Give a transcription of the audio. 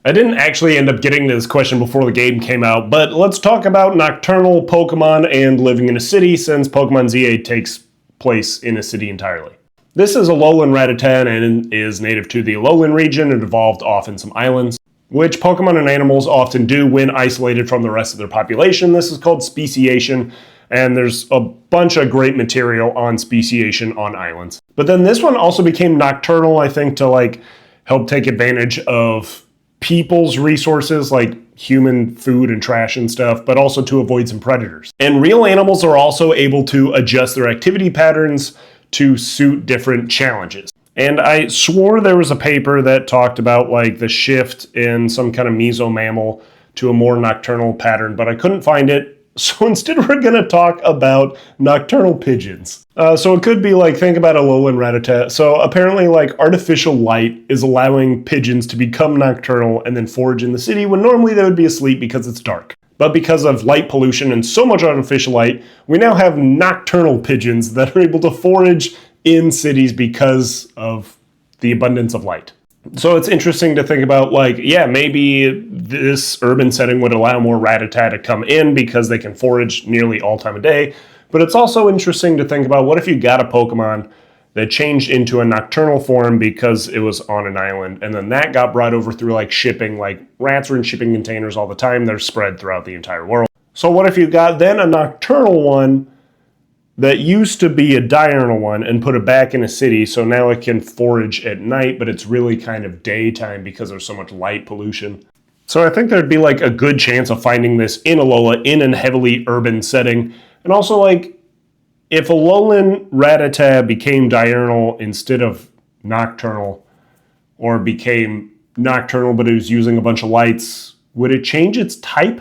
I didn't actually end up getting to this question before the game came out, but let's talk about nocturnal Pokemon and living in a city, since Pokemon ZA takes place in a city entirely. This is Alolan Rattata and is native to the Alolan region and evolved off in some islands, which Pokemon and animals often do when isolated from the rest of their population. This is called speciation, and there's a bunch of great material on speciation on islands. But then this one also became nocturnal, I think, to help take advantage of people's resources, like human food and trash and stuff, but also to avoid some predators. And real animals are also able to adjust their activity patterns to suit different challenges. And I swore there was a paper that talked about the shift in some kind of mesomammal to a more nocturnal pattern, but I couldn't find it. So instead we're going to talk about nocturnal pigeons. So it could be think about Alolan Rattata. So apparently artificial light is allowing pigeons to become nocturnal and then forage in the city when normally they would be asleep because it's dark. But because of light pollution and so much artificial light, we now have nocturnal pigeons that are able to forage in cities because of the abundance of light. So it's interesting to think about, maybe this urban setting would allow more Rattata to come in because they can forage nearly all time of day. But it's also interesting to think about, what if you got a Pokemon that changed into a nocturnal form because it was on an island, and then that got brought over through shipping, rats are in shipping containers all the time, they're spread throughout the entire world. So what if you got then a nocturnal one that used to be a diurnal one and put it back in a city, so now it can forage at night, but it's really kind of daytime because there's so much light pollution. So I think there'd be a good chance of finding this in Alola in a heavily urban setting. And also if Alolan Rattata became diurnal instead of nocturnal, or became nocturnal but it was using a bunch of lights, would it change its type?